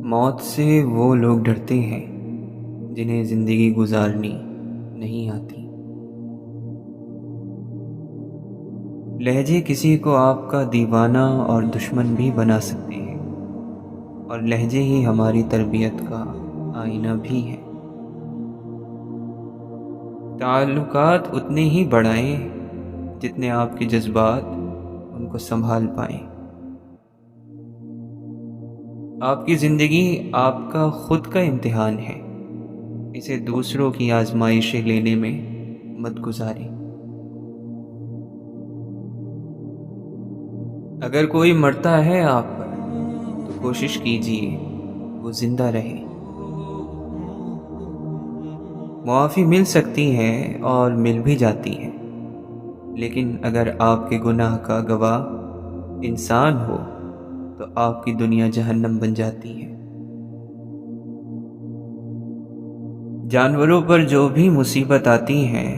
موت سے وہ لوگ ڈرتے ہیں جنہیں زندگی گزارنی نہیں آتی۔ لہجے کسی کو آپ کا دیوانہ اور دشمن بھی بنا سکتے ہیں، اور لہجے ہی ہماری تربیت کا آئینہ بھی ہے۔ تعلقات اتنے ہی بڑھائیں جتنے آپ کے جذبات ان کو سنبھال پائیں۔ آپ کی زندگی آپ کا خود کا امتحان ہے، اسے دوسروں کی آزمائشیں لینے میں مت گزاریں۔ اگر کوئی مرتا ہے آپ پر تو کوشش کیجیے وہ زندہ رہے۔ معافی مل سکتی ہے اور مل بھی جاتی ہے، لیکن اگر آپ کے گناہ کا گواہ انسان ہو تو آپ کی دنیا جہنم بن جاتی ہے۔ جانوروں پر جو بھی مصیبت آتی ہے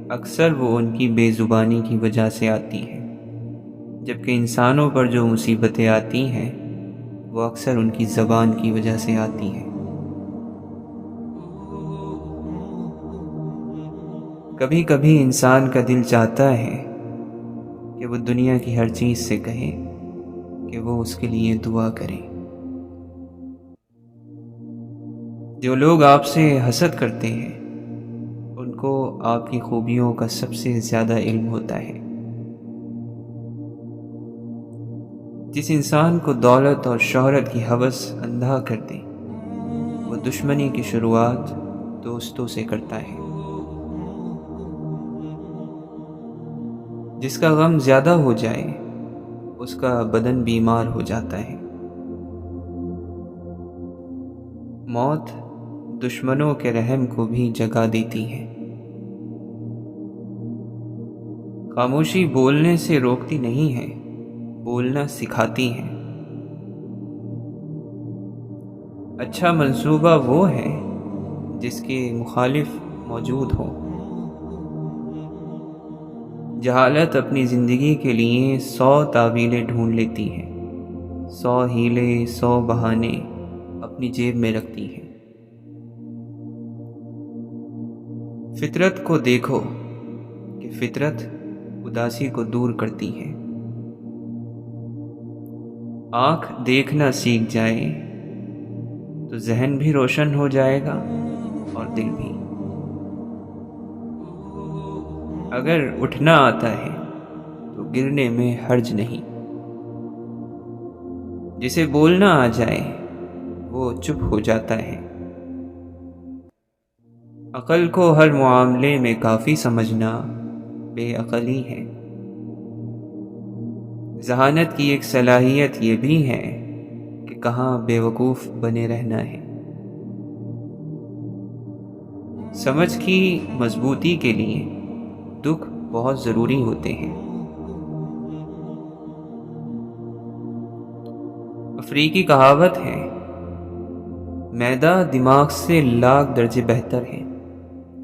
اکثر وہ ان کی بے زبانی کی وجہ سے آتی ہے، جبکہ انسانوں پر جو مصیبتیں آتی ہیں وہ اکثر ان کی زبان کی وجہ سے آتی ہیں۔ کبھی کبھی انسان کا دل چاہتا ہے کہ وہ دنیا کی ہر چیز سے کہے کہ وہ اس کے لیے دعا کرے۔ جو لوگ آپ سے حسد کرتے ہیں ان کو آپ کی خوبیوں کا سب سے زیادہ علم ہوتا ہے۔ جس انسان کو دولت اور شہرت کی ہوس اندھا کر دے وہ دشمنی کی شروعات دوستوں سے کرتا ہے۔ جس کا غم زیادہ ہو جائے اس کا بدن بیمار ہو جاتا ہے۔ موت دشمنوں کے رحم کو بھی جگا دیتی ہے۔ خاموشی بولنے سے روکتی نہیں ہے، بولنا سکھاتی ہے۔ اچھا منصوبہ وہ ہے جس کے مخالف موجود ہو۔ جہالت اپنی زندگی کے لیے 100 تعویلیں ڈھونڈ لیتی ہے، 100 ہیلے 100 بہانے اپنی جیب میں رکھتی ہے۔ فطرت کو دیکھو کہ فطرت اداسی کو دور کرتی ہے۔ آنکھ دیکھنا سیکھ جائے تو ذہن بھی روشن ہو جائے گا اور دل بھی۔ اگر اٹھنا آتا ہے تو گرنے میں حرج نہیں۔ جسے بولنا آ جائے وہ چپ ہو جاتا ہے۔ عقل کو ہر معاملے میں کافی سمجھنا بے عقلی ہے۔ ذہانت کی ایک صلاحیت یہ بھی ہے کہ کہاں بے وقوف بنے رہنا ہے۔ سمجھ کی مضبوطی کے لیے دکھ بہت ضروری ہوتے ہیں۔ افریقی کہاوت ہے، میدہ دماغ سے لاکھ درجے بہتر ہے،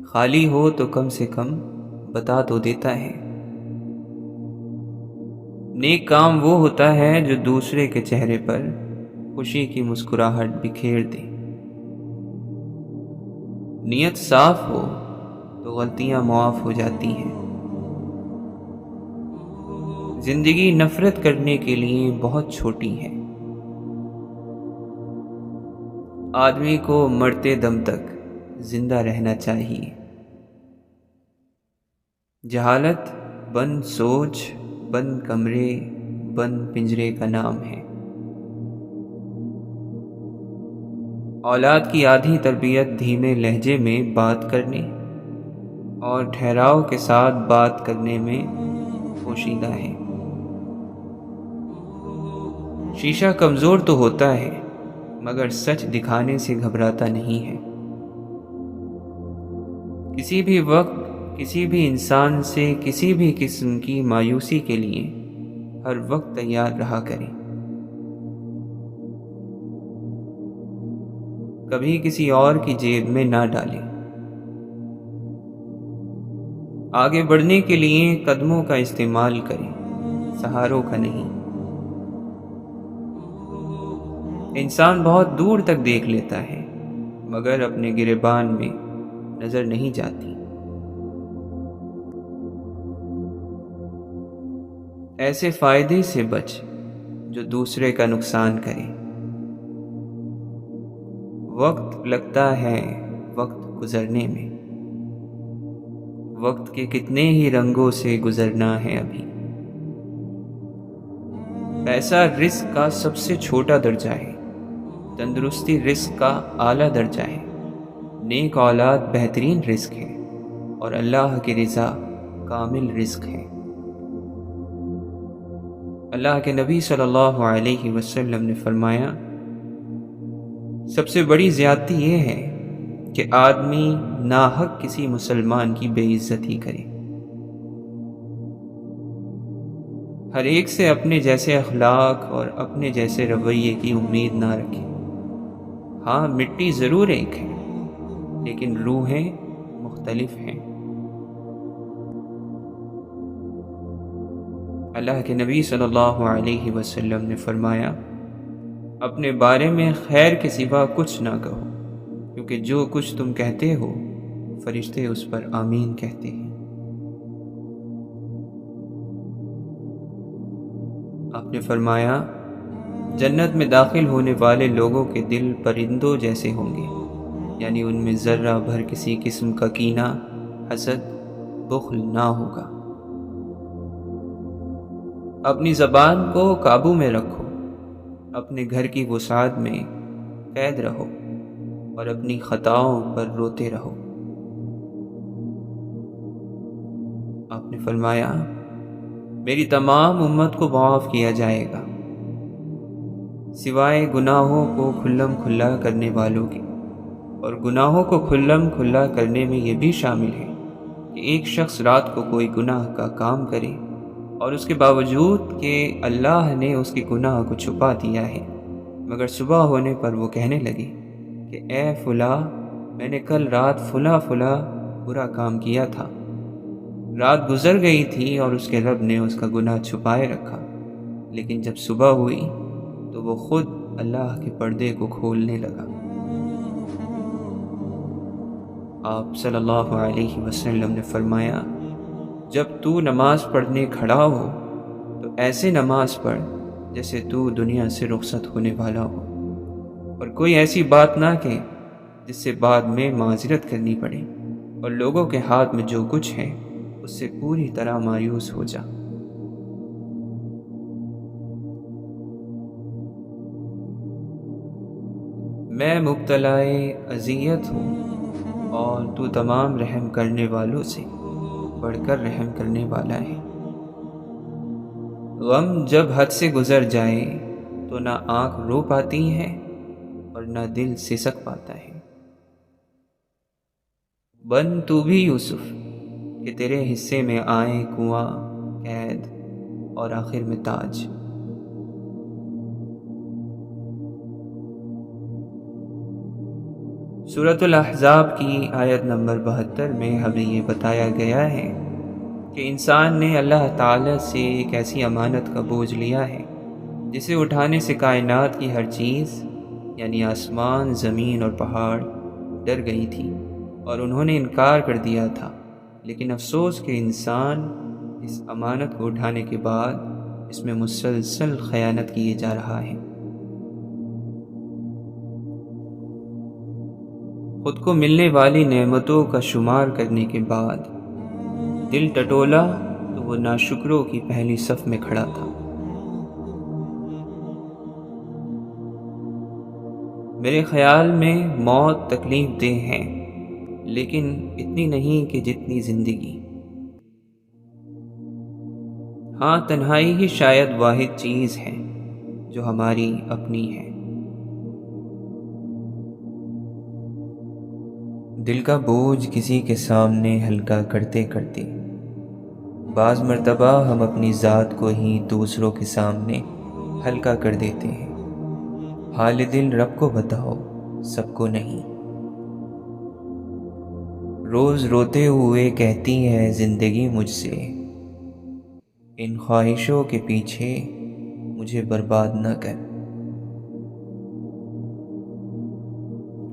خالی ہو تو کم سے کم بتا تو دیتا ہے۔ نیک کام وہ ہوتا ہے جو دوسرے کے چہرے پر خوشی کی مسکراہٹ بکھیر دے۔ نیت صاف ہو تو غلطیاں معاف ہو جاتی ہیں۔ زندگی نفرت کرنے کے لیے بہت چھوٹی ہے۔ آدمی کو مرتے دم تک زندہ رہنا چاہیے۔ جہالت بند سوچ، بند کمرے، بند پنجرے کا نام ہے۔ اولاد کی آدھی تربیت دھیمے لہجے میں بات کرنے اور ٹھہراؤ کے ساتھ بات کرنے میں پوشیدہ ہے۔ شیشہ کمزور تو ہوتا ہے مگر سچ دکھانے سے گھبراتا نہیں ہے۔ کسی بھی وقت کسی بھی انسان سے کسی بھی قسم کی مایوسی کے لیے ہر وقت تیار رہا کریں۔ کبھی کسی اور کی جیب میں نہ ڈالیں۔ آگے بڑھنے کے لیے قدموں کا استعمال کریں، سہاروں کا نہیں۔ انسان بہت دور تک دیکھ لیتا ہے مگر اپنے گریبان میں نظر نہیں جاتی۔ ایسے فائدے سے بچ جو دوسرے کا نقصان کرے۔ وقت لگتا ہے وقت گزرنے میں، وقت کے کتنے ہی رنگوں سے گزرنا ہے ابھی۔ پیسہ رزق کا سب سے چھوٹا درجہ ہے، تندرستی رزق کا اعلیٰ درجہ ہے، نیک اولاد بہترین رزق ہے، اور اللہ کی رضا کامل رزق ہے۔ اللہ کے نبی صلی اللہ علیہ وسلم نے فرمایا، سب سے بڑی زیادتی یہ ہے کہ آدمی ناحق کسی مسلمان کی بے عزتی کرے۔ ہر ایک سے اپنے جیسے اخلاق اور اپنے جیسے رویے کی امید نہ رکھے۔ ہاں، مٹی ضرور ایک ہے لیکن روحیں مختلف ہیں۔ اللہ کے نبی صلی اللہ علیہ وسلم نے فرمایا، اپنے بارے میں خیر کے سوا کچھ نہ کہو، کیونکہ جو کچھ تم کہتے ہو فرشتے اس پر آمین کہتے ہیں۔ آپ نے فرمایا، جنت میں داخل ہونے والے لوگوں کے دل پرندوں جیسے ہوں گے، یعنی ان میں ذرہ بھر کسی قسم کا کینہ، حسد، بخل نہ ہوگا۔ اپنی زبان کو قابو میں رکھو، اپنے گھر کی وسعت میں قید رہو اور اپنی خطاؤں پر روتے رہو۔ آپ نے فرمایا، میری تمام امت کو معاف کیا جائے گا سوائے گناہوں کو کھلم کھلا کرنے والوں کے، اور گناہوں کو کھلم کھلا کرنے میں یہ بھی شامل ہے کہ ایک شخص رات کو کوئی گناہ کا کام کرے اور اس کے باوجود کہ اللہ نے اس کے گناہ کو چھپا دیا ہے، مگر صبح ہونے پر وہ کہنے لگے کہ اے فلاں، میں نے کل رات فلاں برا کام کیا تھا۔ رات گزر گئی تھی اور اس کے رب نے اس کا گناہ چھپائے رکھا، لیکن جب صبح ہوئی تو وہ خود اللہ کے پردے کو کھولنے لگا۔ آپ صلی اللہ علیہ وسلم نے فرمایا، جب تو نماز پڑھنے کھڑا ہو تو ایسے نماز پڑھ جیسے تو دنیا سے رخصت ہونے والا ہو، اور کوئی ایسی بات نہ کہ جس سے بعد میں معذرت کرنی پڑے، اور لوگوں کے ہاتھ میں جو کچھ ہے اس سے پوری طرح مایوس ہو جا۔ میں مبتلا اذیت ہوں اور تو تمام رحم کرنے والوں سے بڑھ کر رحم کرنے والا ہے۔ غم جب حد سے گزر جائے تو نہ آنکھ رو پاتی ہے اور نہ دل سسک پاتا ہے۔ بن تو بھی یوسف کہ تیرے حصے میں آئے کنواں، قید اور آخر میں تاج۔ سورۃ الاحزاب کی آیت نمبر 72 میں ہمیں یہ بتایا گیا ہے کہ انسان نے اللہ تعالیٰ سے ایک ایسی امانت کا بوجھ لیا ہے جسے اٹھانے سے کائنات کی ہر چیز، یعنی آسمان، زمین اور پہاڑ ڈر گئی تھی اور انہوں نے انکار کر دیا تھا۔ لیکن افسوس کہ انسان اس امانت کو اٹھانے کے بعد اس میں مسلسل خیانت کیے جا رہا ہے۔ خود کو ملنے والی نعمتوں کا شمار کرنے کے بعد دل ٹٹولا تو وہ ناشکروں کی پہلی صف میں کھڑا تھا۔ میرے خیال میں موت تکلیف دہ ہے، لیکن اتنی نہیں کہ جتنی زندگی۔ ہاں، تنہائی ہی شاید واحد چیز ہے جو ہماری اپنی ہے۔ دل کا بوجھ کسی کے سامنے ہلکا کرتے کرتے بعض مرتبہ ہم اپنی ذات کو ہی دوسروں کے سامنے ہلکا کر دیتے ہیں۔ حال دل رب کو بتاؤ، سب کو نہیں۔ روز روتے ہوئے کہتی ہے زندگی مجھ سے، ان خواہشوں کے پیچھے مجھے برباد نہ کر۔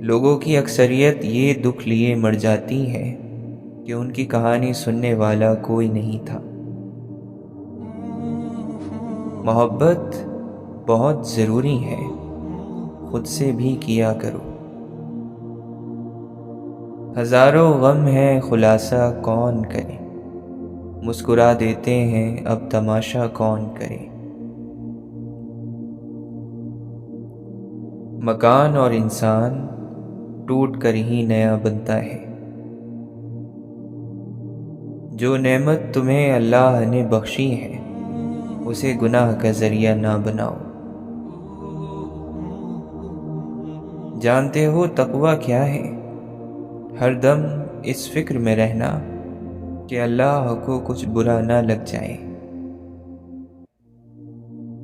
لوگوں کی اکثریت یہ دکھ لیے مر جاتی ہے کہ ان کی کہانی سننے والا کوئی نہیں تھا۔ محبت بہت ضروری ہے، خود سے بھی کیا کرو۔ ہزاروں غم ہے خلاصہ کون کرے، مسکرا دیتے ہیں اب تماشا کون کرے۔ مکان اور انسان ٹوٹ کر ہی نیا بنتا ہے۔ جو نعمت تمہیں اللہ نے بخشی ہے اسے گناہ کا ذریعہ نہ بناؤ۔ جانتے ہو تقویٰ کیا ہے؟ ہر دم اس فکر میں رہنا کہ اللہ کو کچھ برا نہ لگ جائے۔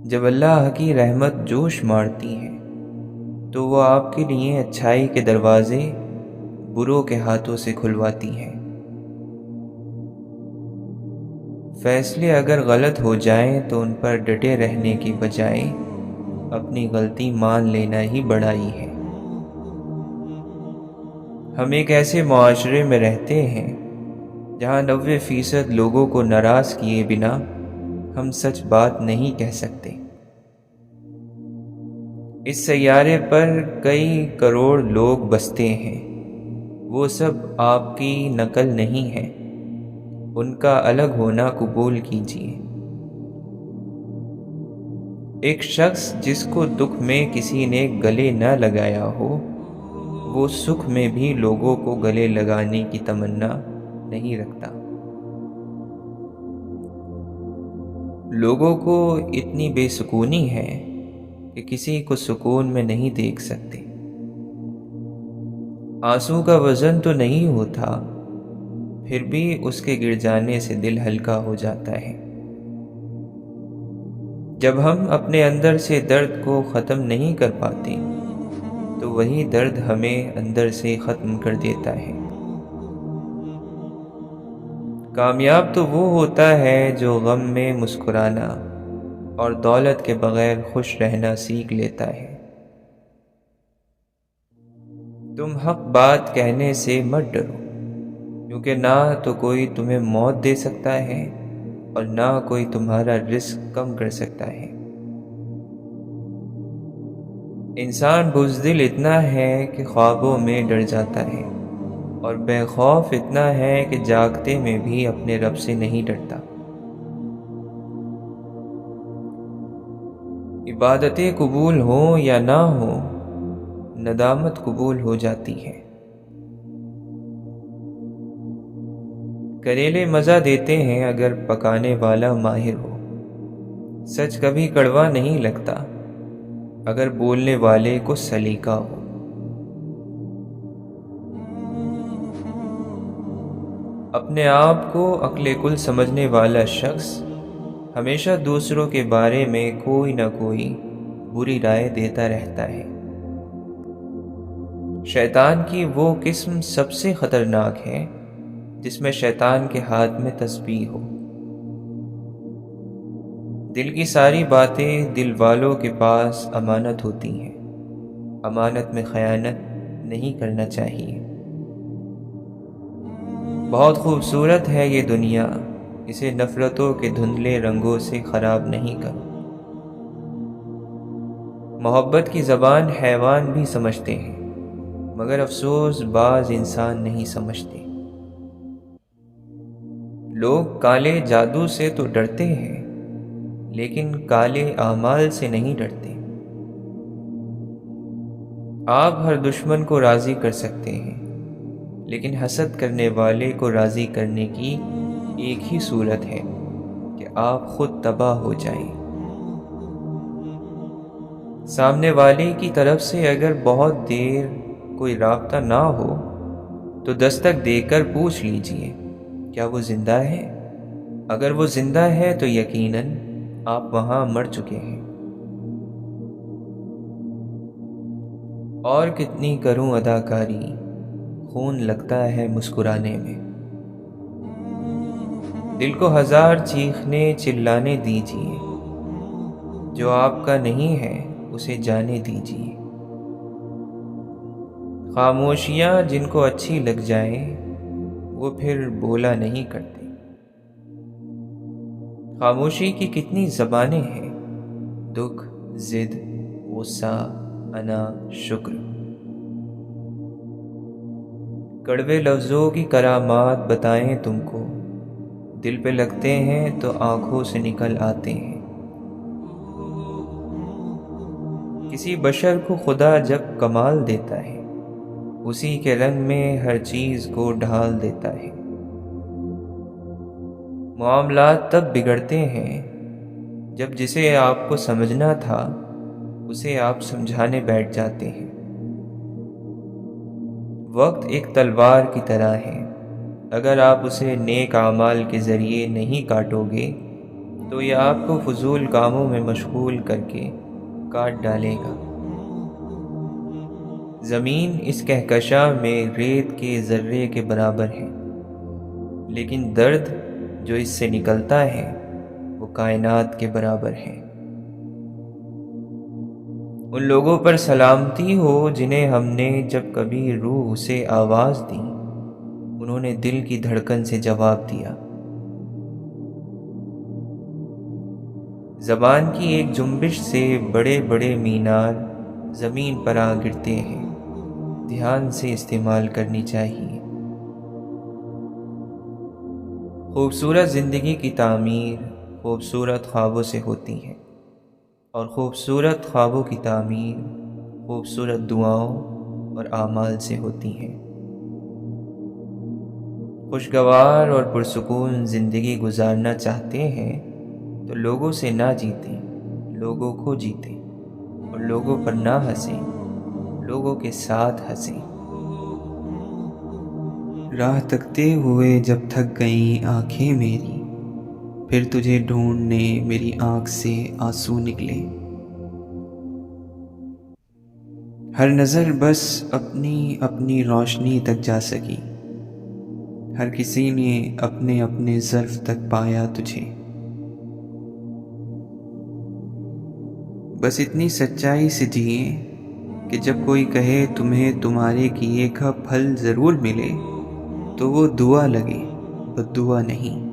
جب اللہ کی رحمت جوش مارتی ہے تو وہ آپ کے لیے اچھائی کے دروازے بروں کے ہاتھوں سے کھلواتی ہے۔ فیصلے اگر غلط ہو جائیں تو ان پر ڈٹے رہنے کی بجائے اپنی غلطی مان لینا ہی بڑائی ہے۔ ہم ایک ایسے معاشرے میں رہتے ہیں جہاں 90% لوگوں کو ناراض کیے بنا ہم سچ بات نہیں کہہ سکتے۔ اس سیارے پر کئی کروڑ لوگ بستے ہیں، وہ سب آپ کی نقل نہیں ہے، ان کا الگ ہونا قبول کیجیے۔ ایک شخص جس کو دکھ میں کسی نے گلے نہ لگایا ہو، وہ سکھ میں بھی لوگوں کو گلے لگانے کی تمنا نہیں رکھتا۔ لوگوں کو اتنی بے سکونی ہے کہ کسی کو سکون میں نہیں دیکھ سکتے۔ آنسو کا وزن تو نہیں ہوتا، پھر بھی اس کے گر جانے سے دل ہلکا ہو جاتا ہے۔ جب ہم اپنے اندر سے درد کو ختم نہیں کر پاتے تو وہی درد ہمیں اندر سے ختم کر دیتا ہے۔ کامیاب تو وہ ہوتا ہے جو غم میں مسکرانا اور دولت کے بغیر خوش رہنا سیکھ لیتا ہے۔ تم حق بات کہنے سے مت ڈرو، کیونکہ نہ تو کوئی تمہیں موت دے سکتا ہے اور نہ کوئی تمہارا رزق کم کر سکتا ہے۔ انسان بزدل اتنا ہے کہ خوابوں میں ڈر جاتا ہے، اور بے خوف اتنا ہے کہ جاگتے میں بھی اپنے رب سے نہیں ڈرتا۔ عبادتیں قبول ہوں یا نہ ہوں، ندامت قبول ہو جاتی ہے۔ کریلے مزہ دیتے ہیں اگر پکانے والا ماہر ہو، سچ کبھی کڑوا نہیں لگتا اگر بولنے والے کو سلیقہ ہو۔ اپنے آپ کو عقل کل سمجھنے والا شخص ہمیشہ دوسروں کے بارے میں کوئی نہ کوئی بری رائے دیتا رہتا ہے۔ شیطان کی وہ قسم سب سے خطرناک ہے جس میں شیطان کے ہاتھ میں تسبیح ہو۔ دل کی ساری باتیں دل والوں کے پاس امانت ہوتی ہیں، امانت میں خیانت نہیں کرنا چاہیے۔ بہت خوبصورت ہے یہ دنیا، اسے نفرتوں کے دھندلے رنگوں سے خراب نہیں کرو۔ محبت کی زبان حیوان بھی سمجھتے ہیں، مگر افسوس بعض انسان نہیں سمجھتے۔ لوگ کالے جادو سے تو ڈرتے ہیں، لیکن کالے اعمال سے نہیں ڈرتے۔ آپ ہر دشمن کو راضی کر سکتے ہیں، لیکن حسد کرنے والے کو راضی کرنے کی ایک ہی صورت ہے کہ آپ خود تباہ ہو جائیں۔ سامنے والے کی طرف سے اگر بہت دیر کوئی رابطہ نہ ہو تو دستک دے کر پوچھ لیجئے کیا وہ زندہ ہے؟ اگر وہ زندہ ہے تو یقیناً آپ وہاں مر چکے ہیں۔ اور کتنی کروں اداکاری، خون لگتا ہے مسکرانے میں۔ دل کو ہزار چیخنے چلانے دیجئے، جو آپ کا نہیں ہے اسے جانے دیجئے۔ خاموشیاں جن کو اچھی لگ جائیں وہ پھر بولا نہیں کرتے۔ خاموشی کی کتنی زبانیں ہیں، دکھ، ضد، غصہ، انا، شکر۔ کڑوے لفظوں کی کرامات بتائیں تم کو، دل پہ لگتے ہیں تو آنکھوں سے نکل آتے ہیں۔ کسی بشر کو خدا جب کمال دیتا ہے، اسی کے رنگ میں ہر چیز کو ڈھال دیتا ہے۔ معاملات تب بگڑتے ہیں جب جسے آپ کو سمجھنا تھا اسے آپ سمجھانے بیٹھ جاتے ہیں۔ وقت ایک تلوار کی طرح ہے، اگر آپ اسے نیک اعمال کے ذریعے نہیں کاٹو گے تو یہ آپ کو فضول کاموں میں مشغول کر کے کاٹ ڈالے گا۔ زمین اس کہکشاں میں ریت کے ذرے کے برابر ہے، لیکن درد جو اس سے نکلتا ہے وہ کائنات کے برابر ہے۔ ان لوگوں پر سلامتی ہو جنہیں ہم نے جب کبھی روح سے آواز دی، انہوں نے دل کی دھڑکن سے جواب دیا۔ زبان کی ایک جنبش سے بڑے بڑے مینار زمین پر آ گرتے ہیں، دھیان سے استعمال کرنی چاہیے۔ خوبصورت زندگی کی تعمیر خوبصورت خوابوں سے ہوتی ہے، اور خوبصورت خوابوں کی تعمیر خوبصورت دعاؤں اور اعمال سے ہوتی ہے۔ خوشگوار اور پرسکون زندگی گزارنا چاہتے ہیں تو لوگوں سے نہ جیتیں، لوگوں کو جیتیں، اور لوگوں پر نہ ہنسیں، لوگوں کے ساتھ ہنسیں۔ راہ تکتے ہوئے جب تھک گئیں آنکھیں میری، پھر تجھے ڈھونڈنے میری آنکھ سے آنسو نکلے۔ ہر نظر بس اپنی اپنی روشنی تک جا سکی، ہر کسی نے اپنے اپنے ظرف تک پایا تجھے۔ بس اتنی سچائی سے جئیں کہ جب کوئی کہے تمہیں تمہارے کیے کا پھل ضرور ملے تو وہ دعا لگے، بد دعا نہیں۔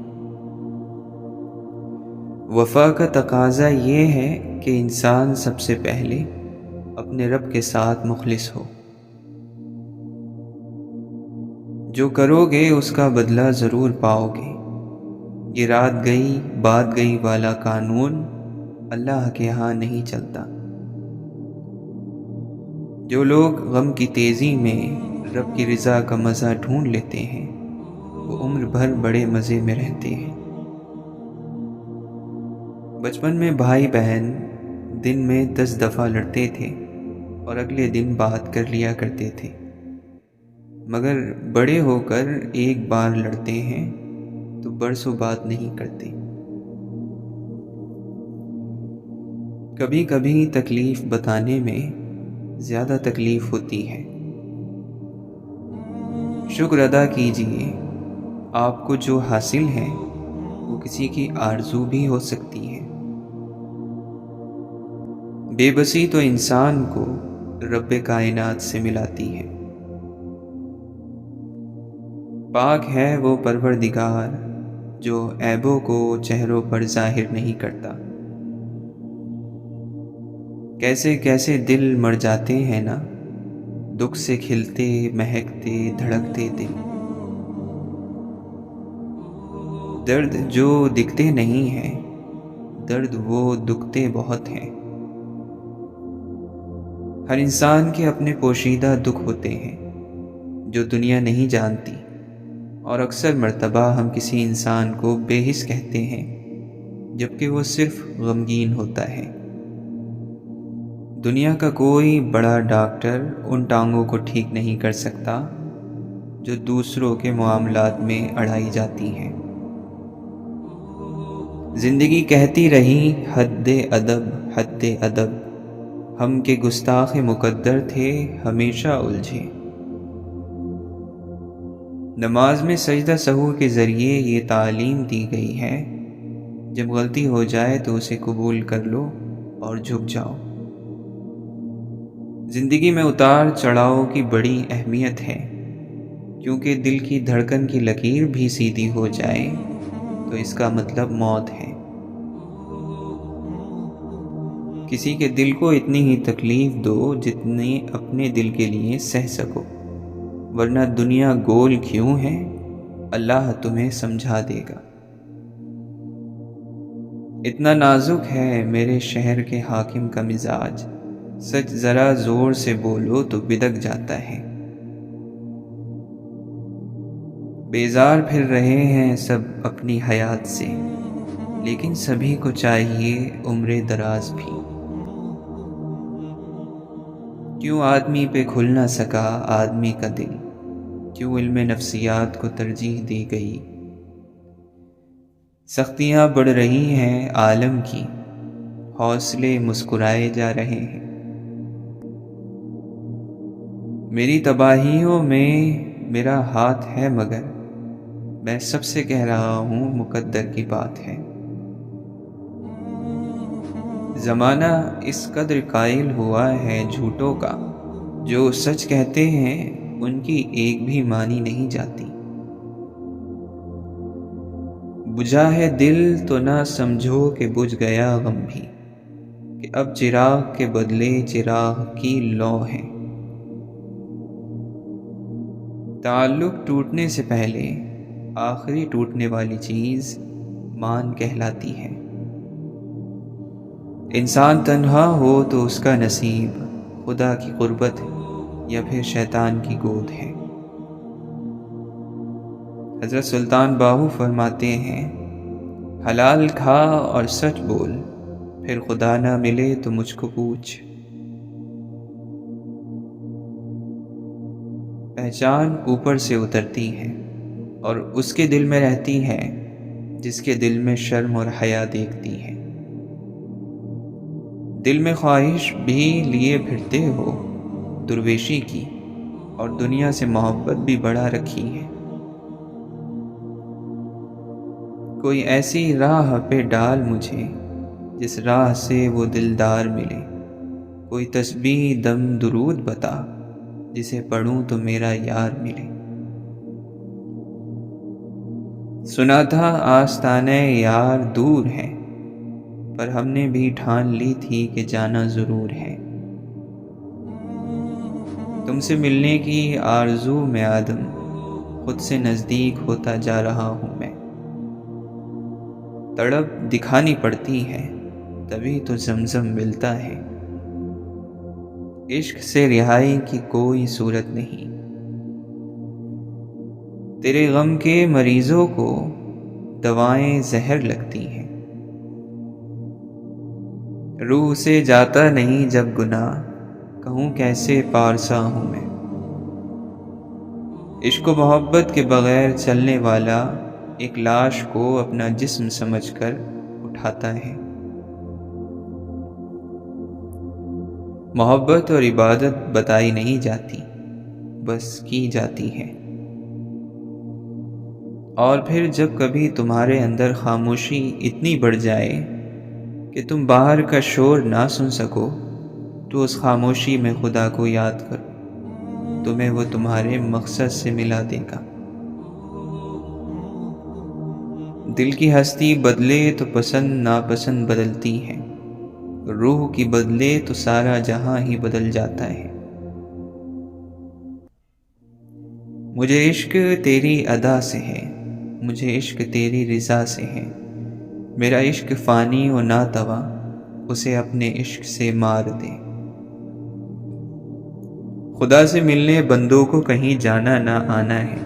وفا کا تقاضا یہ ہے کہ انسان سب سے پہلے اپنے رب کے ساتھ مخلص ہو۔ جو کرو گے اس کا بدلہ ضرور پاؤ گے۔ یہ رات گئی بات گئی والا قانون اللہ کے ہاں نہیں چلتا۔ جو لوگ غم کی تیزی میں رب کی رضا کا مزہ ڈھونڈ لیتے ہیں وہ عمر بھر بڑے مزے میں رہتے ہیں۔ بچپن میں بھائی بہن دن میں 10 دفعہ لڑتے تھے اور اگلے دن بات کر لیا کرتے تھے، مگر بڑے ہو کر ایک بار لڑتے ہیں تو برسوں بات نہیں کرتے۔ کبھی کبھی تکلیف بتانے میں زیادہ تکلیف ہوتی ہے۔ شکر ادا کیجئے، آپ کو جو حاصل ہے وہ کسی کی آرزو بھی ہو سکتی ہے۔ بے بسی تو انسان کو رب کائنات سے ملاتی ہے۔ پاک ہے وہ پروردگار جو عیبوں کو چہروں پر ظاہر نہیں کرتا۔ کیسے کیسے دل مر جاتے ہیں نا، دکھ سے کھلتے مہکتے دھڑکتے دل۔ درد جو دکھتے نہیں ہیں، درد وہ دکھتے بہت ہیں۔ ہر انسان کے اپنے پوشیدہ دکھ ہوتے ہیں جو دنیا نہیں جانتی، اور اکثر مرتبہ ہم کسی انسان کو بے حس کہتے ہیں جبکہ وہ صرف غمگین ہوتا ہے۔ دنیا کا کوئی بڑا ڈاکٹر ان ٹانگوں کو ٹھیک نہیں کر سکتا جو دوسروں کے معاملات میں اڑائی جاتی ہیں۔ زندگی کہتی رہی حد ادب حد ادب، ہم کے گستاخ مقدر تھے ہمیشہ الجھے۔ نماز میں سجدہ سہو کے ذریعے یہ تعلیم دی گئی ہے، جب غلطی ہو جائے تو اسے قبول کر لو اور جھک جاؤ۔ زندگی میں اتار چڑھاؤ کی بڑی اہمیت ہے، کیونکہ دل کی دھڑکن کی لکیر بھی سیدھی ہو جائے تو اس کا مطلب موت ہے۔ کسی کے دل کو اتنی ہی تکلیف دو جتنے اپنے دل کے لیے سہ سکو، ورنہ دنیا گول کیوں ہے اللہ تمہیں سمجھا دے گا۔ اتنا نازک ہے میرے شہر کے حاکم کا مزاج، سچ ذرا زور سے بولو تو بدک جاتا ہے۔ بیزار پھر رہے ہیں سب اپنی حیات سے، لیکن سبھی کو چاہیے عمر دراز بھی۔ کیوں آدمی پہ کھل نہ سکا آدمی کا دل، کیوں علم نفسیات کو ترجیح دی گئی؟ سختیاں بڑھ رہی ہیں عالم کی، حوصلے مسکرائے جا رہے ہیں۔ میری تباہیوں میں میرا ہاتھ ہے، مگر میں سب سے کہہ رہا ہوں مقدر کی بات ہے۔ زمانہ اس قدر قائل ہوا ہے جھوٹوں کا، جو سچ کہتے ہیں ان کی ایک بھی مانی نہیں جاتی۔ بجھا ہے دل تو نہ سمجھو کہ بجھ گیا غم بھی، کہ اب چراغ کے بدلے چراغ کی لو ہے۔ تعلق ٹوٹنے سے پہلے آخری ٹوٹنے والی چیز مان کہلاتی ہے۔ انسان تنہا ہو تو اس کا نصیب خدا کی قربت یا پھر شیطان کی گود ہے۔ حضرت سلطان باہو فرماتے ہیں، حلال کھا اور سچ بول، پھر خدا نہ ملے تو مجھ کو پوچھ۔ پہچان اوپر سے اترتی ہے اور اس کے دل میں رہتی ہے جس کے دل میں شرم اور حیا دیکھتی ہے۔ دل میں خواہش بھی لیے پھرتے ہو درویشی کی، اور دنیا سے محبت بھی بڑھا رکھی ہے۔ کوئی ایسی راہ پہ ڈال مجھے جس راہ سے وہ دلدار ملے، کوئی تسبیح دم درود بتا جسے پڑھوں تو میرا یار ملے۔ سنا تھا آستانے یار دور ہے، پر ہم نے بھی ٹھان لی تھی کہ جانا ضرور ہے۔ تم سے ملنے کی آرزو میں آدم، خود سے نزدیک ہوتا جا رہا ہوں میں۔ تڑپ دکھانی پڑتی ہے تبھی تو زمزم ملتا ہے۔ عشق سے رہائی کی کوئی صورت نہیں، تیرے غم کے مریضوں کو دوائیں زہر لگتی ہیں۔ روح سے جاتا نہیں جب گناہ، کہوں کیسے پارسا ہوں میں۔ عشق و محبت کے بغیر چلنے والا ایک لاش کو اپنا جسم سمجھ کر اٹھاتا ہے۔ محبت اور عبادت بتائی نہیں جاتی، بس کی جاتی ہے۔ اور پھر جب کبھی تمہارے اندر خاموشی اتنی بڑھ جائے کہ تم باہر کا شور نہ سن سکو، تو اس خاموشی میں خدا کو یاد کرو، تمہیں وہ تمہارے مقصد سے ملا دے گا۔ دل کی ہستی بدلے تو پسند ناپسند بدلتی ہے، روح کی بدلے تو سارا جہاں ہی بدل جاتا ہے۔ مجھے عشق تیری ادا سے ہے، مجھے عشق تیری رضا سے ہے۔ میرا عشق فانی و ناتواں، اسے اپنے عشق سے مار دے۔ خدا سے ملنے بندوں کو کہیں جانا نہ آنا ہے،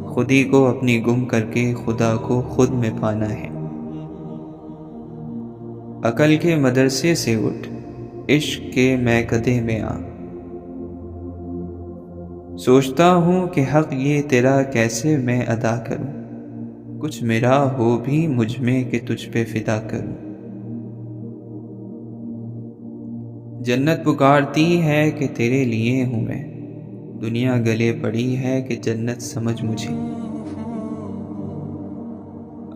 خود ہی کو اپنی گم کر کے خدا کو خود میں پانا ہے۔ عقل کے مدرسے سے اٹھ، عشق کے میکدے میں آ۔ سوچتا ہوں کہ حق یہ تیرا کیسے میں ادا کروں، کچھ میرا ہو بھی مجھ میں کہ تجھ پہ فدا کروں۔ جنت پکارتی ہے کہ تیرے لیے ہوں میں، دنیا گلے پڑی ہے کہ جنت سمجھ مجھے۔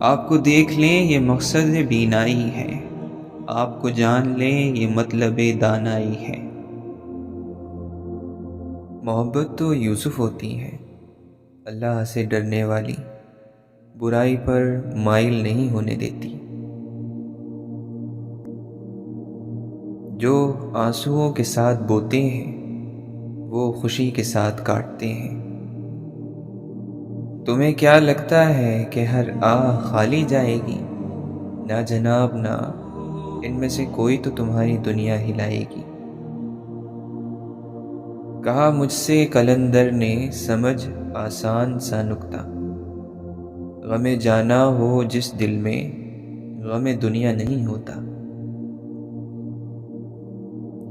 آپ کو دیکھ لیں یہ مقصد بینائی ہے، آپ کو جان لیں یہ مطلب دانائی ہے۔ محبت تو یوسف ہوتی ہے، اللہ سے ڈرنے والی، برائی پر مائل نہیں ہونے دیتی، جو آنسوؤں کے ساتھ بوتے ہیں وہ خوشی کے ساتھ کاٹتے ہیں۔ تمہیں کیا لگتا ہے کہ ہر آہ خالی جائے گی؟ نہ جناب نہ، ان میں سے کوئی تو تمہاری دنیا ہلائے گی۔ کہا مجھ سے قلندر نے سمجھ آسان سا نکتہ، غم جانا ہو جس دل میں غم دنیا نہیں ہوتا۔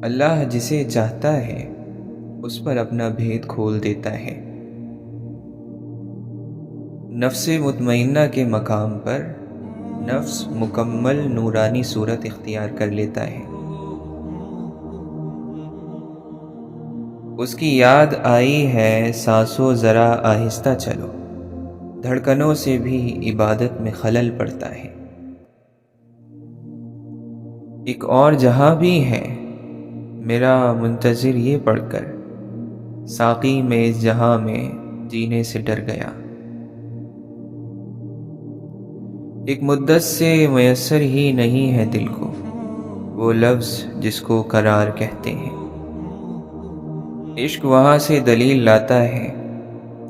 اللہ جسے چاہتا ہے اس پر اپنا بھید کھول دیتا ہے۔ نفس مطمئنہ کے مقام پر نفس مکمل نورانی صورت اختیار کر لیتا ہے۔ اس کی یاد آئی ہے سانسوں ذرا آہستہ چلو، دھڑکنوں سے بھی عبادت میں خلل پڑتا ہے۔ ایک اور جہاں بھی ہے میرا منتظر یہ پڑھ کر، ساقی میں اس جہاں میں جینے سے ڈر گیا۔ ایک مدت سے میسر ہی نہیں ہے دل کو وہ لفظ جس کو قرار کہتے ہیں۔ عشق وہاں سے دلیل لاتا ہے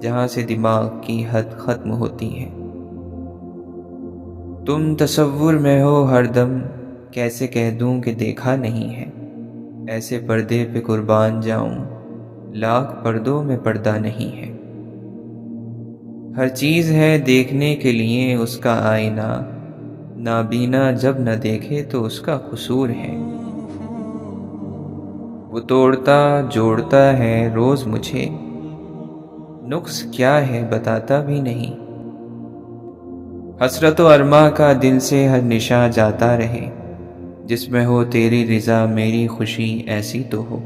جہاں سے دماغ کی حد ختم ہوتی ہے۔ تم تصور میں ہو ہر دم، کیسے کہہ دوں کہ دیکھا نہیں ہے؟ ایسے پردے پہ قربان جاؤں، لاکھ پردوں میں پردہ نہیں ہے۔ ہر چیز ہے دیکھنے کے لیے اس کا آئینہ، نابینا جب نہ دیکھے تو اس کا قصور ہے۔ وہ توڑتا جوڑتا ہے روز مجھے، نقص کیا ہے بتاتا بھی نہیں۔ حسرت و ارماں کا دل سے ہر نشاں جاتا رہے، جس میں ہو تیری رضا میری خوشی ایسی تو ہو۔